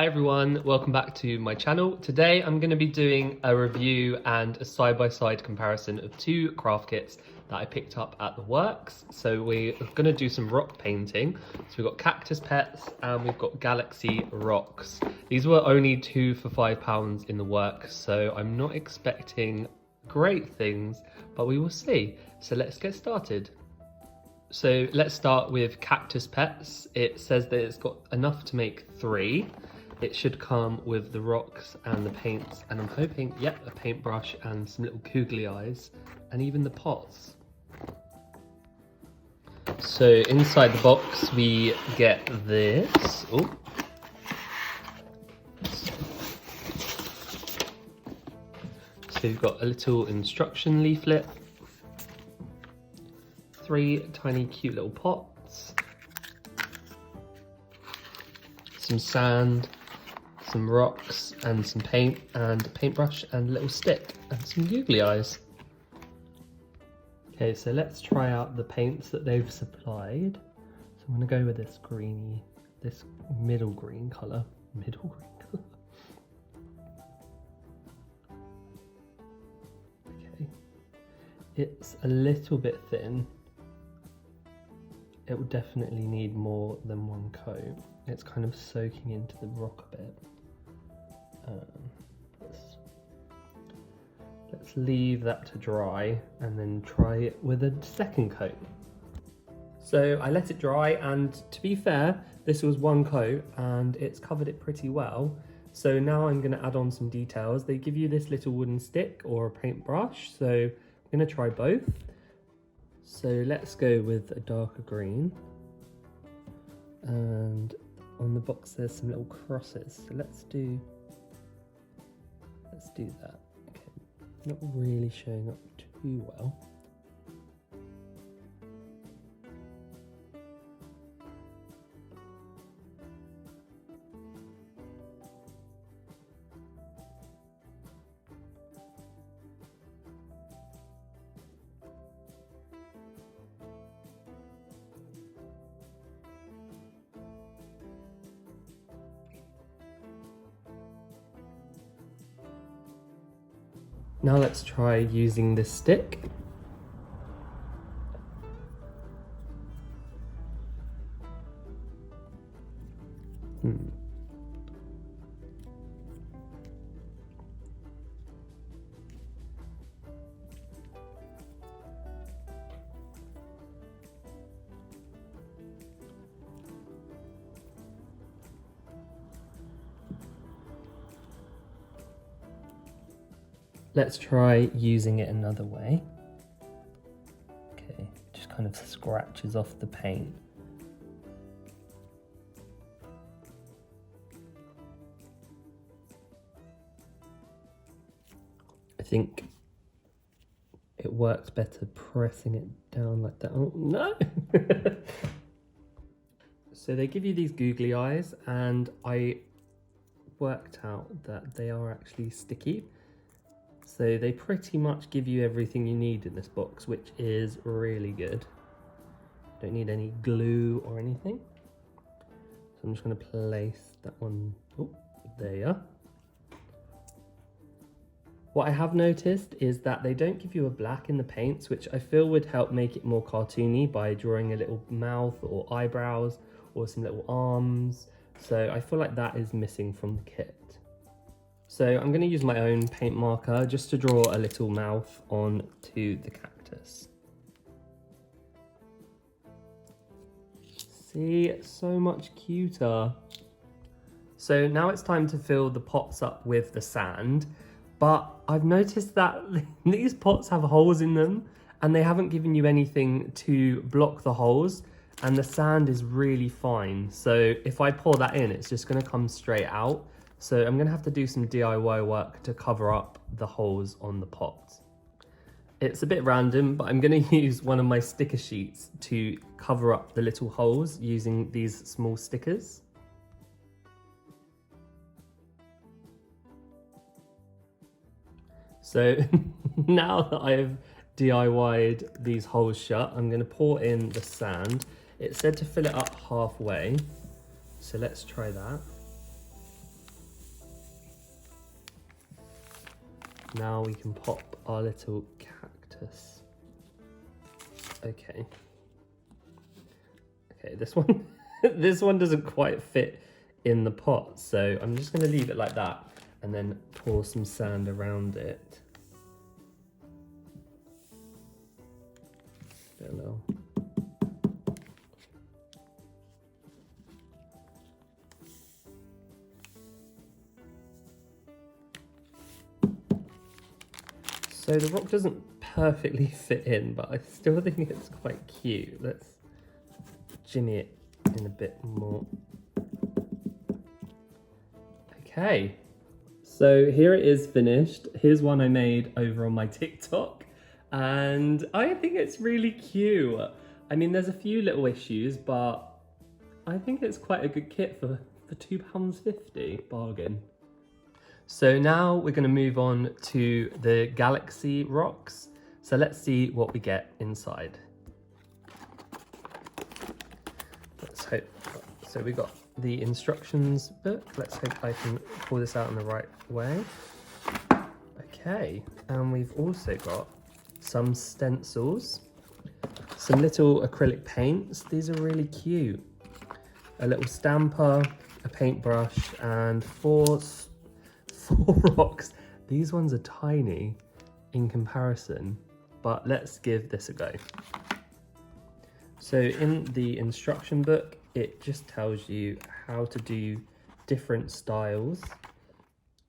Hi everyone, welcome back to my channel. Today I'm going to be doing a review and a side-by-side comparison of two craft kits that I picked up at the works. So we're going to do some rock painting. So we've got cactus pets and we've got galaxy rocks. These were only two for £5 in the works, so I'm not expecting great things, but we will see. So let's get started. So let's start with cactus pets. It says that it's got enough to make 3. It should come with the rocks and the paints, and I'm hoping, yep, a paintbrush and some little googly eyes, and even the pots. So inside the box we get this. Oh. So you've got a little instruction leaflet, 3 tiny cute little pots, some sand, some rocks and some paint and a paintbrush and a little stick and some googly eyes. Okay, so let's try out the paints that they've supplied. So I'm going to go with this greeny, this middle green colour. Okay, it's a little bit thin. It will definitely need more than one coat. It's kind of soaking into the rock a bit. Let's leave that to dry and then try it with a second coat. So I let it dry, and to be fair, this was one coat and it's covered it pretty well. So now I'm going to add on some details. They give you this little wooden stick or a paintbrush, so I'm going to try both. So let's go with a darker green, and on the box there's some little crosses, so let's do that. Okay, not really showing up too well. Now let's try using this stick. Let's try using it another way. Okay, just kind of scratches off the paint. I think it works better pressing it down like that. Oh, no! So they give you these googly eyes, and I worked out that they are actually sticky. So they pretty much give you everything you need in this box, which is really good. Don't need any glue or anything. So I'm just going to place that one. Oh, there you are. What I have noticed is that they don't give you a black in the paints, which I feel would help make it more cartoony by drawing a little mouth or eyebrows or some little arms. So I feel like that is missing from the kit. So I'm going to use my own paint marker just to draw a little mouth onto the cactus. See, it's so much cuter. So now it's time to fill the pots up with the sand, but I've noticed that these pots have holes in them and they haven't given you anything to block the holes, and the sand is really fine. So if I pour that in, it's just going to come straight out. So I'm going to have to do some DIY work to cover up the holes on the pot. It's a bit random, but I'm going to use one of my sticker sheets to cover up the little holes using these small stickers. So now that I've DIY'd these holes shut, I'm going to pour in the sand. It said to fill it up halfway, so let's try that. Now we can pop our little cactus. Okay. Okay, this one, this one doesn't quite fit in the pot, so I'm just going to leave it like that and then pour some sand around it. A little. So the rock doesn't perfectly fit in, but I still think it's quite cute. Let's jimmy it in a bit more. Okay, so here it is finished. Here's one I made over on my TikTok, and I think it's really cute. I mean, there's a few little issues, but I think it's quite a good kit for £2.50, bargain. So now we're going to move on to the galaxy rocks. So let's see what we get inside. Let's hope. So we got the instructions book. Let's hope I can pull this out in the right way. Okay, and we've also got some stencils, some little acrylic paints. These are really cute. A little stamper, a paintbrush, and four rocks. These ones are tiny in comparison, but let's give this a go. So in the instruction book, it just tells you how to do different styles,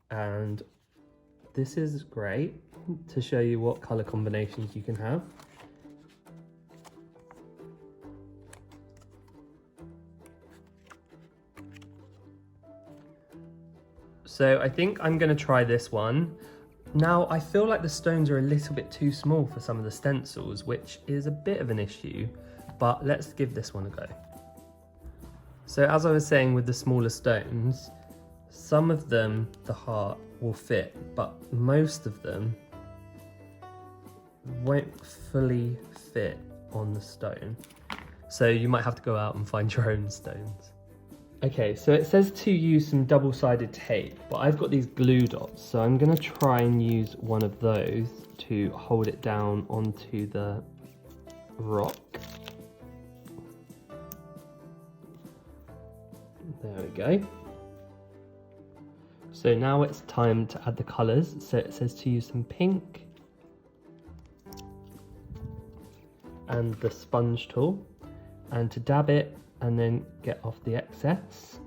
and this is great to show you what color combinations you can have. So I think I'm going to try this one. Now I feel like the stones are a little bit too small for some of the stencils, which is a bit of an issue, but let's give this one a go. So as I was saying with the smaller stones, some of them, the heart, will fit, but most of them won't fully fit on the stone. So you might have to go out and find your own stones. Okay, so it says to use some double-sided tape, but I've got these glue dots, so I'm going to try and use one of those to hold it down onto the rock. There we go. So now it's time to add the colours. So it says to use some pink and the sponge tool, and to dab it and then get off the excess.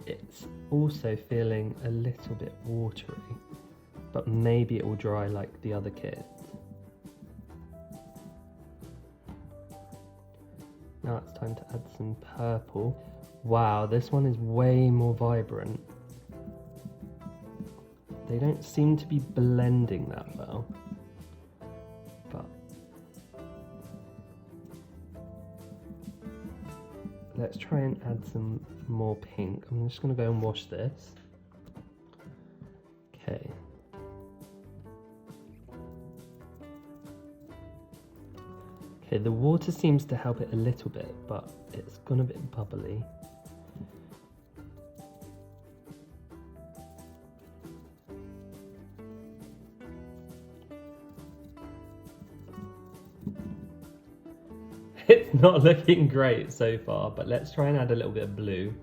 It's also feeling a little bit watery, but maybe it will dry like the other kit. Now it's time to add some purple. Wow, this one is way more vibrant. They don't seem to be blending that well, but let's try and add some more pink. I'm just going to go and wash this. Okay. Okay, the water seems to help it a little bit, but it's gone a bit bubbly. It's not looking great so far, but let's try and add a little bit of blue.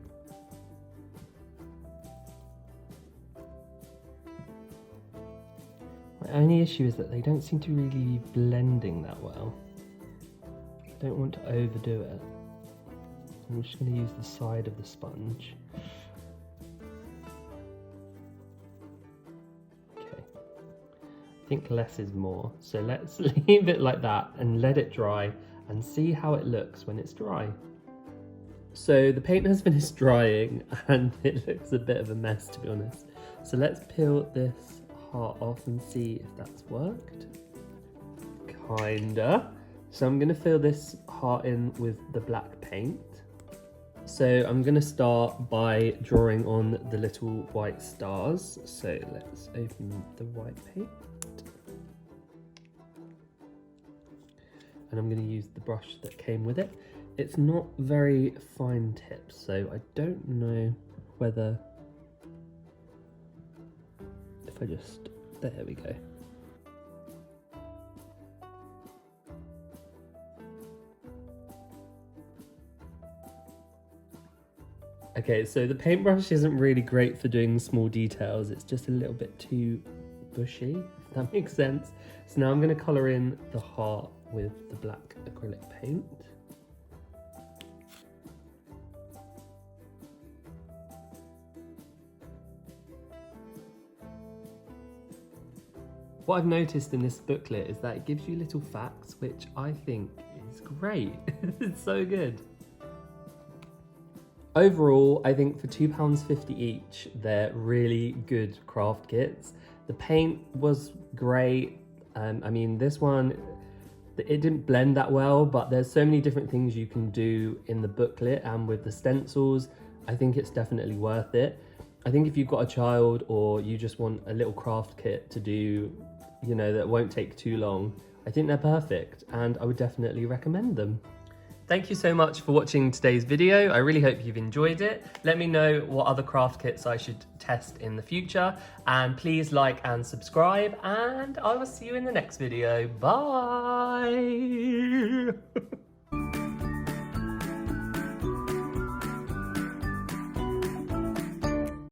My only issue is that they don't seem to really be blending that well. I don't want to overdo it. I'm just going to use the side of the sponge. Okay. I think less is more, so let's leave it like that and let it dry and see how it looks when it's dry. So the paint has finished drying and it looks a bit of a mess, to be honest. So let's peel this heart off and see if that's worked. Kinda. So I'm gonna fill this heart in with the black paint. So I'm gonna start by drawing on the little white stars. So let's open the white paint. And I'm going to use the brush that came with it. it's not very fine tips, so I don't know whether, if I just, there we go. Okay, so the paintbrush isn't really great for doing small details. It's just a little bit too bushy, if that makes sense. So now I'm going to colour in the heart with the black acrylic paint. What I've noticed in this booklet is that it gives you little facts, which I think is great. It's so good. Overall, I think for £2.50 each, they're really good craft kits. The paint was great. I mean, this one, it didn't blend that well, but there's so many different things you can do in the booklet and with the stencils. I think it's definitely worth it. I think if you've got a child or you just want a little craft kit to do, you know, that won't take too long, I think they're perfect and I would definitely recommend them. Thank you so much for watching today's video. I really hope you've enjoyed it. Let me know what other craft kits I should test in the future. And please like and subscribe, and I will see you in the next video. Bye!